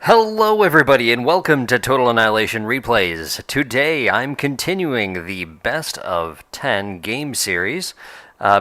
Hello, everybody, and welcome to Total Annihilation Replays. Today, I'm continuing the best of 10 game series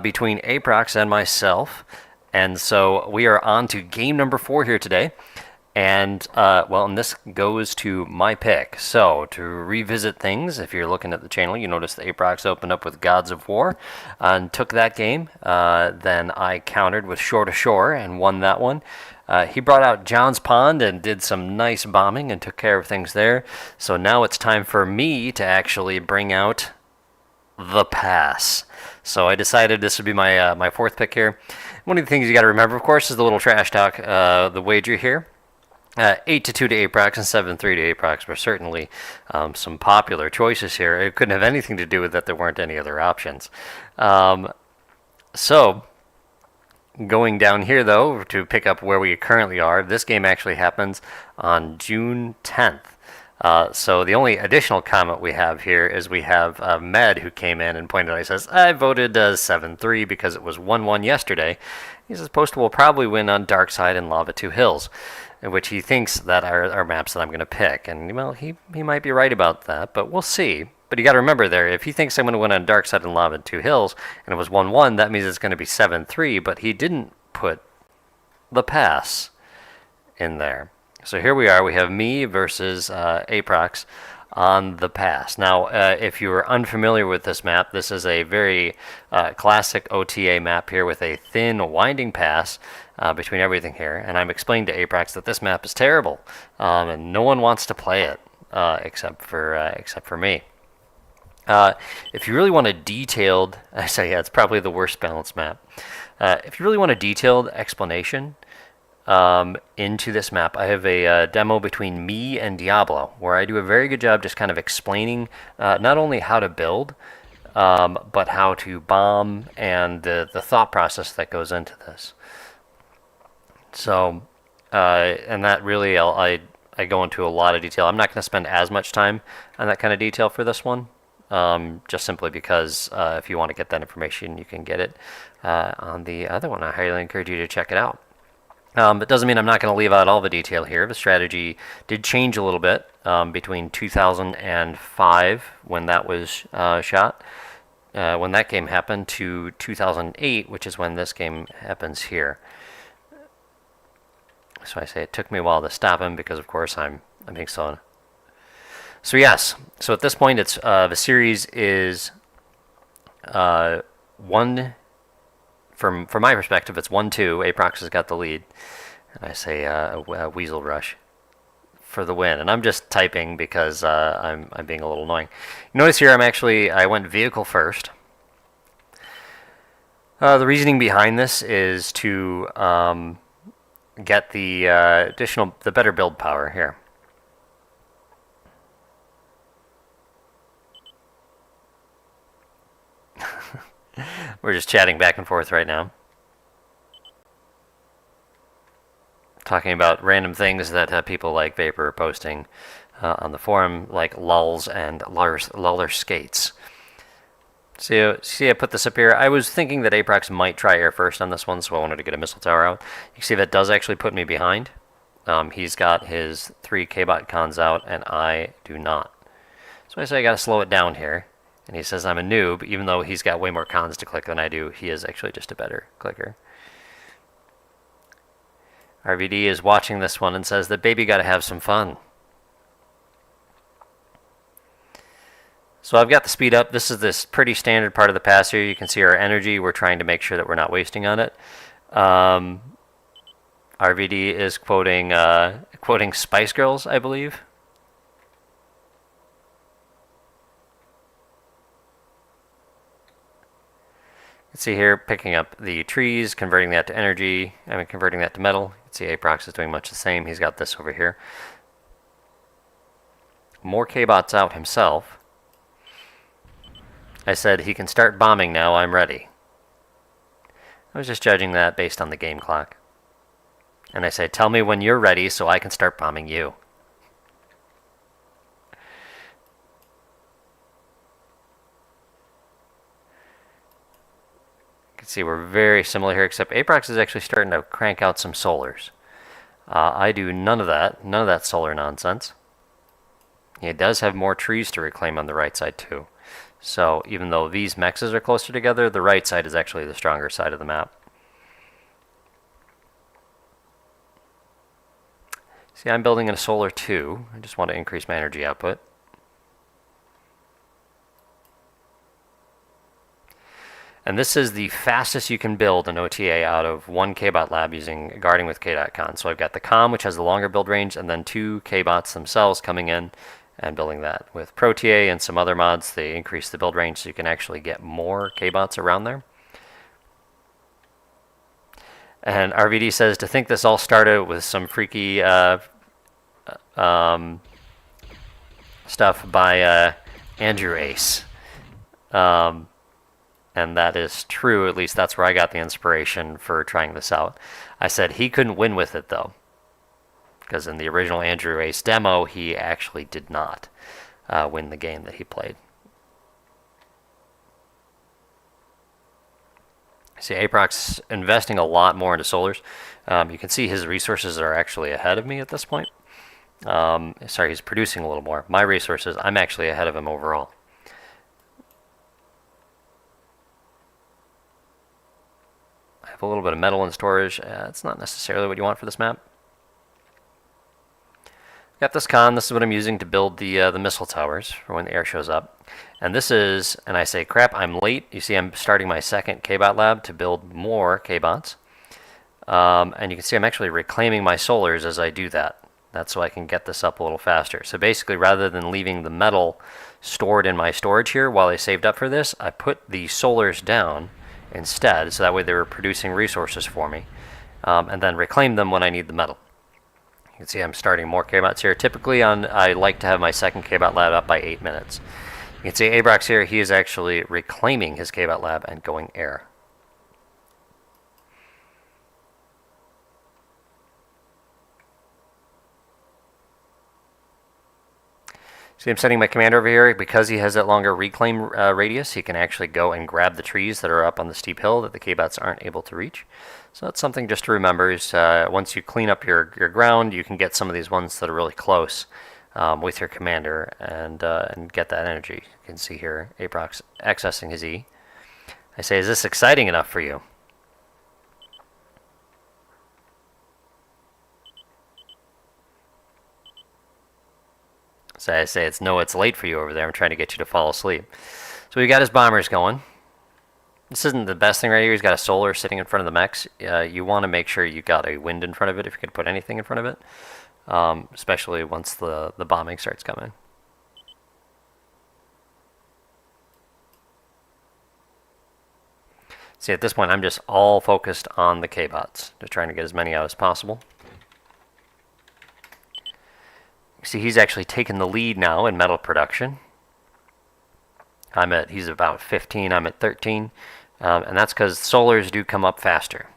between Aprox and myself. And so we are on to game number 4 here today. And this goes to my pick. So, to revisit things, if you're looking at the channel, you notice the Aprox opened up with Gods of War and took that game. Then I countered with Shore to Shore and won that one. He brought out John's Pond and did some nice bombing and took care of things there. So now it's time for me to actually bring out the pass. So I decided this would be my fourth pick here. One of the things you got to remember, of course, is the little trash talk, the wager here. 8-2 to Aprox and 7-3 to Aprox were certainly some popular choices here. It couldn't have anything to do with that there weren't any other options. So going down here, though, to pick up where we currently are, this game actually happens on June 10th. So the only additional comment we have here is we have Med, who came in and pointed out, he says, I voted 7-3 because it was 1-1 yesterday. He says Postal will probably win on Dark Side and Lava 2 Hills, which he thinks that are maps that I'm going to pick. And, well, he might be right about that, but we'll see. But you got to remember there, if he thinks I'm going to win on Dark Side and Lava 2 Hills, and it was 1-1, that means it's going to be 7-3, but he didn't put the pass in there. So here we are. We have me versus Aprox on the pass. Now, if you are unfamiliar with this map, this is a very classic OTA map here with a thin, winding pass between everything here. And I'm explaining to Aprox that this map is terrible, and no one wants to play it except for me. If you really want a detailed, I say, yeah, it's probably the worst balanced map. If you really want a detailed explanation into this map, I have a demo between me and Diablo, where I do a very good job just kind of explaining not only how to build, but how to bomb and the thought process that goes into this. So, and that really, I go into a lot of detail. I'm not going to spend as much time on that kind of detail for this one. Just simply because if you want to get that information, you can get it on the other one. I highly encourage you to check it out. But doesn't mean I'm not going to leave out all the detail here. The strategy did change a little bit between 2005, when that was shot, when that game happened, to 2008, which is when this game happens here. So I say it took me a while to stop him because, of course, I'm being slow. So yes, so at this point, it's the series is one. From my perspective, it's 1-2. Aprox has got the lead, and I say Weasel Rush for the win. And I'm just typing because I'm being a little annoying. Notice here, I went vehicle first. The reasoning behind this is to get the the better build power here. We're just chatting back and forth right now, talking about random things that people like Vapor are posting on the forum, like lulls and luller skates. See, I put this up here. I was thinking that Aprox might try air first on this one, so I wanted to get a missile tower out. You can see that does actually put me behind. He's got his 3 K-Bot cons out, and I do not. So I say I got to slow it down here. And he says I'm a noob, even though he's got way more cons to click than I do. He is actually just a better clicker. RVD is watching this one and says that baby got to have some fun. So I've got the speed up. This is this pretty standard part of the pass here. You can see our energy. We're trying to make sure that we're not wasting on it. RVD is quoting Spice Girls, I believe. See here, picking up the trees, converting that to energy, converting that to metal. You can see Aprox is doing much the same. He's got this over here. More K-Bots out himself. I said he can start bombing now, I'm ready. I was just judging that based on the game clock. And I say, tell me when you're ready so I can start bombing you. See, we're very similar here, except Aprox is actually starting to crank out some solars. I do none of that solar nonsense. It does have more trees to reclaim on the right side too. So even though these mexes are closer together, the right side is actually the stronger side of the map. See, I'm building in a solar too. I just want to increase my energy output. And this is the fastest you can build an OTA out of one KBot lab using guarding with K.con. So I've got the COM, which has the longer build range, and then 2 KBots themselves coming in and building that. With ProTA and some other mods, they increase the build range so you can actually get more KBots around there. And RVD says, to think this all started with some freaky stuff by Andrew Ace. And that is true. At least that's where I got the inspiration for trying this out. I said he couldn't win with it, though, because in the original Andrew Ace demo, he actually did not win the game that he played. See, Aprox investing a lot more into solars. You can see his resources are actually ahead of me at this point. Sorry, he's producing a little more. My resources, I'm actually ahead of him overall. I have a little bit of metal in storage. It's not necessarily what you want for this map. Got this con. This is what I'm using to build the missile towers for when the air shows up. And this is, and I say, crap, I'm late. You see I'm starting my second KBot lab to build more KBots. And you can see I'm actually reclaiming my solars as I do that. That's so I can get this up a little faster. So basically, rather than leaving the metal stored in my storage here while I saved up for this, I put the solars down instead, so that way they were producing resources for me, and then reclaim them when I need the metal. You can see I'm starting more KBots here. Typically, I like to have my second KBot lab up by 8 minutes. You can see Abrox here, he is actually reclaiming his KBot lab and going air. See, I'm setting my commander over here. Because he has that longer reclaim radius, he can actually go and grab the trees that are up on the steep hill that the KBots aren't able to reach. So that's something just to remember is once you clean up your ground, you can get some of these ones that are really close with your commander and get that energy. You can see here, Aprox accessing his E. I say, is this exciting enough for you? So I say, it's late for you over there. I'm trying to get you to fall asleep. So we got his bombers going. This isn't the best thing right here. He's got a solar sitting in front of the mechs. You want to make sure you got a wind in front of it if you can put anything in front of it, especially once the bombing starts coming. See, at this point, I'm just all focused on the KBots, just trying to get as many out as possible. See, he's actually taken the lead now in metal production. He's about 15, I'm at 13, and that's because solars do come up faster.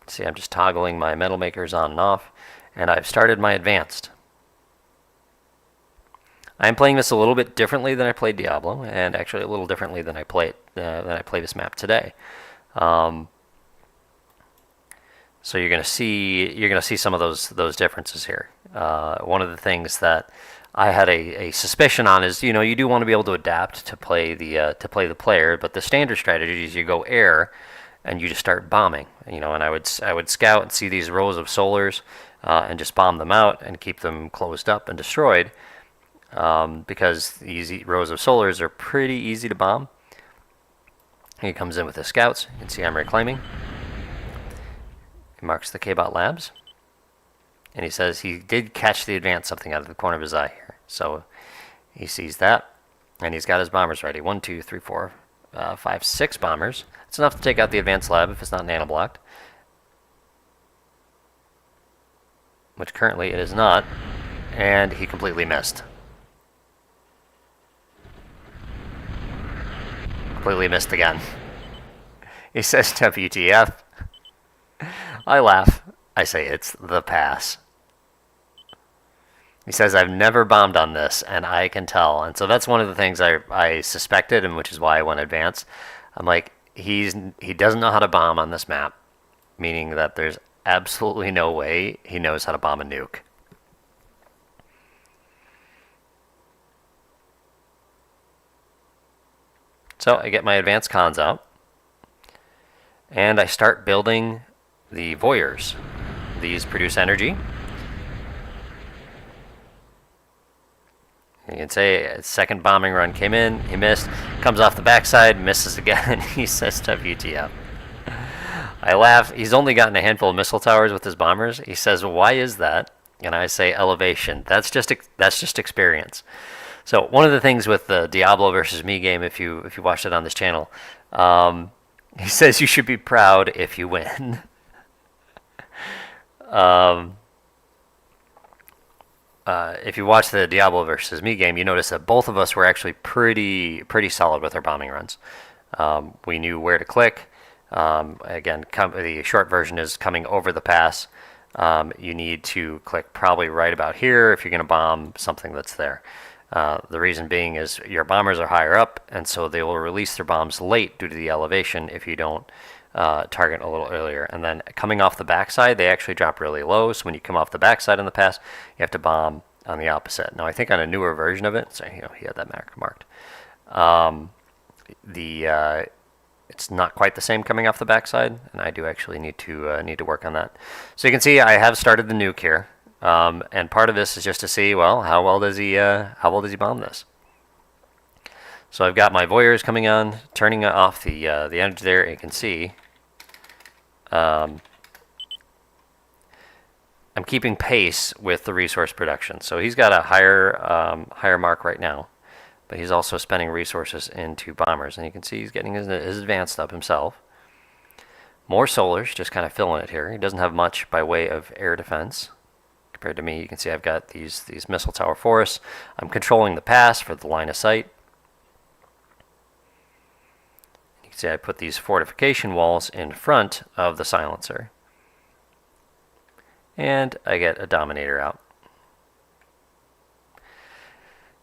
See, I'm just toggling my metal makers on and off, and I've started my advanced. I'm playing this a little bit differently than I played Diablo, and actually a little differently than I play this map today. So you're gonna see some of those differences here. One of the things that I had a suspicion on is, you do want to be able to adapt to play the player, but the standard strategy is you go air and you just start bombing. And I would scout and see these rows of solars and just bomb them out and keep them closed up and destroyed. Because these rows of solars are pretty easy to bomb. He comes in with his scouts. You can see I'm reclaiming. He marks the KBot labs. And he says he did catch the advance something out of the corner of his eye here. So he sees that. And he's got his bombers ready. 1, 2, 3, 4, 5, 6 bombers. It's enough to take out the advanced lab if it's not nanoblocked. Which currently it is not. And he completely missed. Completely missed again. He says WTF. I laugh. I say it's the pass. He says, I've never bombed on this, and I can tell. And so that's one of the things I suspected, and which is why I went advanced. I'm like, he doesn't know how to bomb on this map, meaning that there's absolutely no way he knows how to bomb a nuke. So I get my advanced cons out, and I start building the voyeurs. These produce energy. You can say a second bombing run came in, he missed, comes off the backside, misses again, he says WTF. I laugh. He's only gotten a handful of missile towers with his bombers. He says, why is that? And I say, elevation. That's just experience. So one of the things with the Diablo versus me game, if you watched it on this channel, he says you should be proud if you win. If you watch the Diablo versus me game, you notice that both of us were actually pretty solid with our bombing runs. We knew where to click. Again, the short version is coming over the pass. You need to click probably right about here if you're going to bomb something that's there. The reason being is your bombers are higher up, and so they will release their bombs late due to the elevation if you don't target a little earlier. And then coming off the backside, they actually drop really low. So when you come off the backside in the pass, you have to bomb on the opposite. Now I think on a newer version of it, so he had that marked. It's not quite the same coming off the backside, and I do actually need to work on that. So you can see I have started the nuke here, and part of this is just to see, well, how well does he bomb this? So I've got my voyeurs coming on, turning off the energy there. You can see I'm keeping pace with the resource production. So he's got a higher mark right now, but he's also spending resources into bombers, and you can see he's getting his advanced up himself. More solars, just kind of filling it here. He doesn't have much by way of air defense compared to me. You can see I've got these missile tower forests. I'm controlling the pass for the line of sight. You can see I put these fortification walls in front of the silencer. And I get a Dominator out.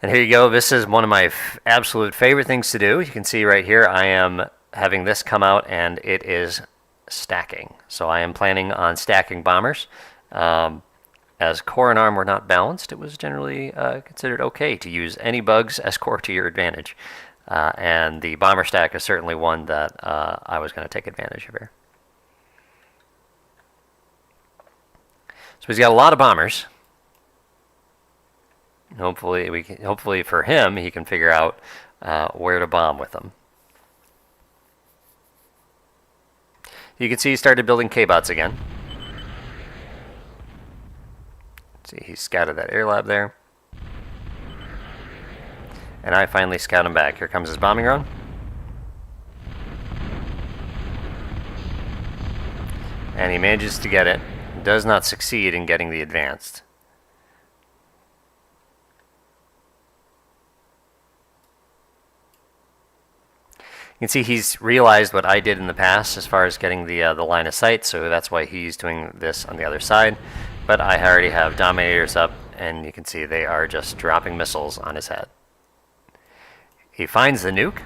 And here you go. This is one of my absolute favorite things to do. You can see right here I am having this come out, and it is stacking. So I am planning on stacking bombers. As core and arm were not balanced, it was generally considered okay to use any bugs as core to your advantage. And the bomber stack is certainly one that I was going to take advantage of here. So he's got a lot of bombers. Hopefully for him, he can figure out where to bomb with them. You can see he started building K-bots again. See, he scouted that air lab there. And I finally scout him back. Here comes his bombing run. And he manages to get it. Does not succeed in getting the advanced. You can see he's realized what I did in the past as far as getting the line of sight, so that's why he's doing this on the other side. But I already have Dominators up, and you can see they are just dropping missiles on his head. He finds the nuke,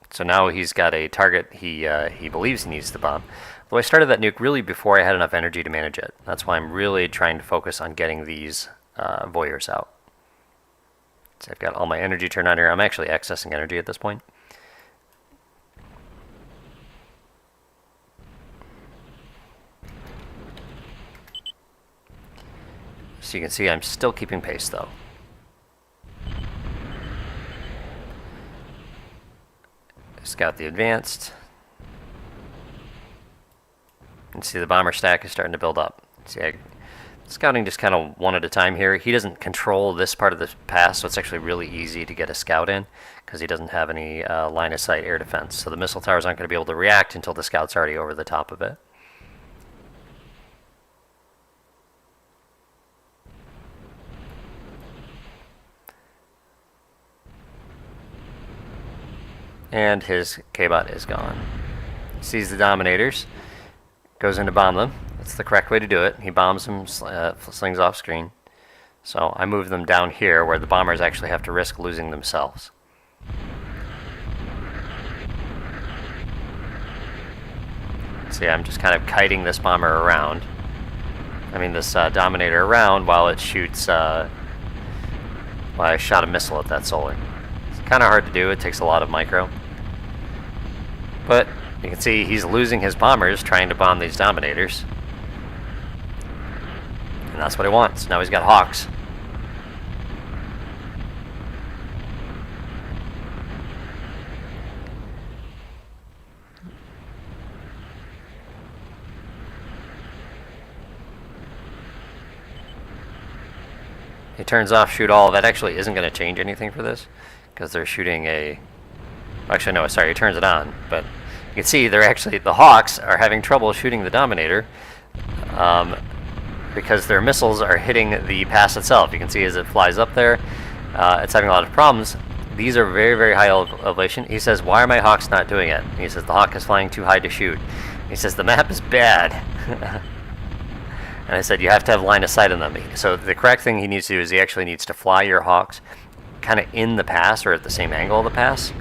so now he's got a target he believes he needs to bomb. Though I started that nuke really before I had enough energy to manage it. That's why I'm really trying to focus on getting these voyeurs out. So I've got all my energy turned on here. I'm actually accessing energy at this point. So you can see I'm still keeping pace though. Scout the advanced. And see the bomber stack is starting to build up. See, scouting just kind of one at a time here. He doesn't control this part of the pass, so it's actually really easy to get a scout in because he doesn't have any line of sight air defense. So the missile towers aren't going to be able to react until the scout's already over the top of it. And his K-bot is gone. Sees the Dominators, goes in to bomb them. That's the correct way to do it. He bombs them, slings off screen. So I move them down here where the bombers actually have to risk losing themselves. See, I'm just kind of kiting this bomber around. I mean, this Dominator around while it shoots, while I shot a missile at that solar. It's kind of hard to do, it takes a lot of micro. But you can see he's losing his bombers trying to bomb these Dominators. And that's what he wants. Now he's got Hawks. He turns off shoot all. That actually isn't going to change anything for this, because they're shooting a... Actually, no, sorry, he turns it on. But you can see they're actually... The Hawks are having trouble shooting the Dominator because their missiles are hitting the pass itself. You can see as it flies up there, it's having a lot of problems. These are very, very high elevation. He says, why are my Hawks not doing it? He says, the Hawk is flying too high to shoot. He says, the map is bad. And I said, you have to have line of sight on them. So the correct thing he needs to do is he actually needs to fly your Hawks kind of in the pass or at the same angle of the pass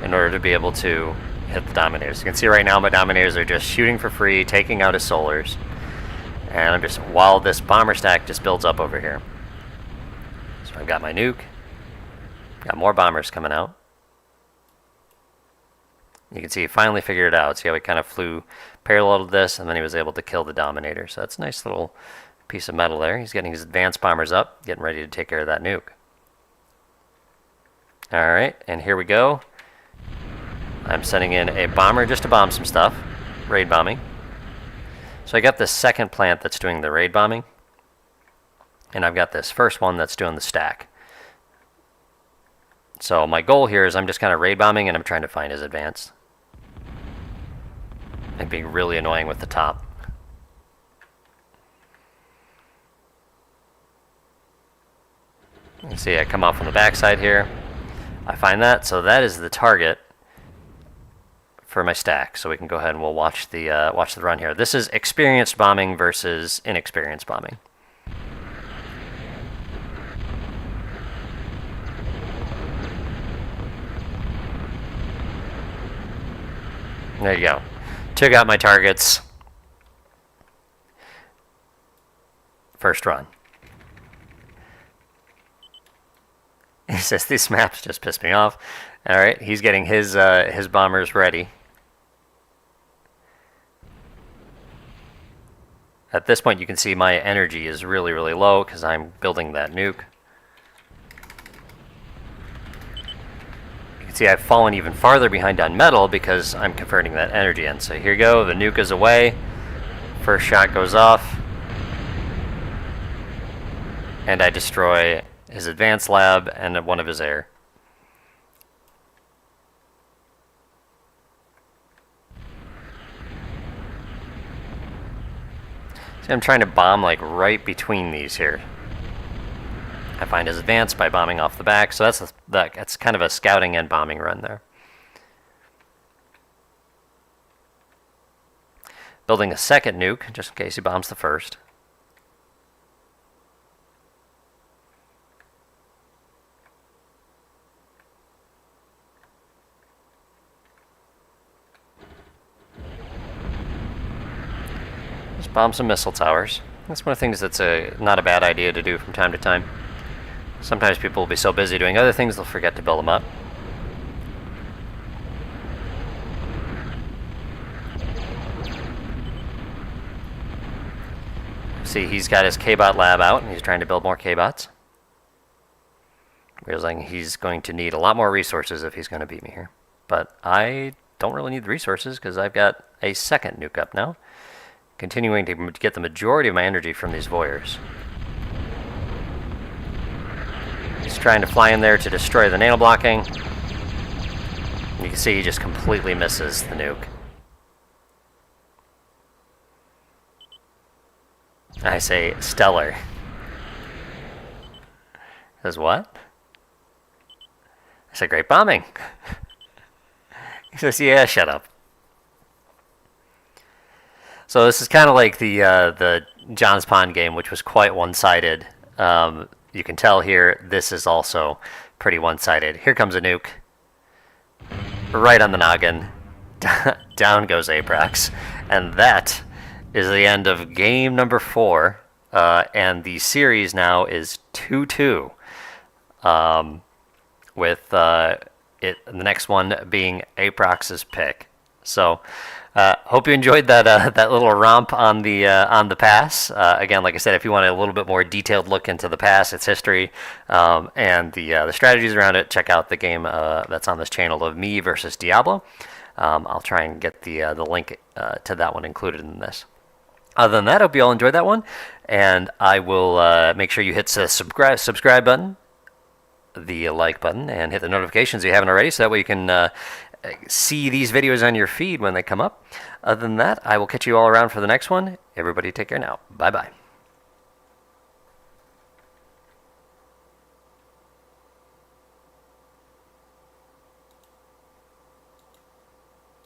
in order to be able to hit the Dominators. You can see right now my Dominators are just shooting for free, taking out his solars. And I'm just, while this bomber stack just builds up over here. So I've got my nuke. Got more bombers coming out. You can see he finally figured it out. See how he kind of flew parallel to this, and then he was able to kill the Dominator. So that's a nice little piece of metal there. He's getting his advanced bombers up, getting ready to take care of that nuke. Alright, and here we go. I'm sending in a bomber just to bomb some stuff. Raid bombing. So I got this second plant that's doing the raid bombing. And I've got this first one that's doing the stack. So my goal here is I'm just kind of raid bombing and I'm trying to find his advanced. And being really annoying with the top. You can see I come off on the backside here. I find that, so that is the target for my stack. So we can go ahead and we'll watch the run here. This is experienced bombing versus inexperienced bombing. There you go. Took out my targets. First run. He says these maps just piss me off. All right, he's getting his bombers ready. At this point, you can see my energy is really, really low because I'm building that nuke. You can see I've fallen even farther behind on metal because I'm converting that energy in. So here you go, the nuke is away. First shot goes off. And I destroy his advanced lab and one of his air. See, I'm trying to bomb like right between these here. I find his advance by bombing off the back, so that's kind of a scouting and bombing run there. Building a second nuke, just in case he bombs the first. Just bomb some missile towers. That's one of the things that's not a bad idea to do from time to time. Sometimes people will be so busy doing other things they'll forget to build them up. See, he's got his K-Bot lab out and he's trying to build more K-Bots. Realizing he's going to need a lot more resources if he's going to beat me here. But I don't really need the resources because I've got a second nuke up now. Continuing to get the majority of my energy from these voyeurs. He's trying to fly in there to destroy the nano blocking. You can see he just completely misses the nuke. I say stellar. Says what? I said great bombing. He says yeah, shut up. So this is kind of like the John's Pond game, which was quite one-sided. you can tell here, this is also pretty one-sided. Here comes a nuke. Right on the noggin. Down goes Aprax. And that is the end of game number 4. And the series now is 2-2. With the next one being Aprax's pick. So, hope you enjoyed that little romp on the pass. Again, like I said, if you want a little bit more detailed look into the pass, its history, and the strategies around it, check out the game that's on this channel of me versus Diablo. I'll try and get the link to that one included in this. Other than that, I hope you all enjoyed that one, and I will make sure you hit the subscribe button, the like button, and hit the notifications if you haven't already, so that way you can see these videos on your feed when they come up. Other than that, I will catch you all around for the next one. Everybody take care now. Bye-bye.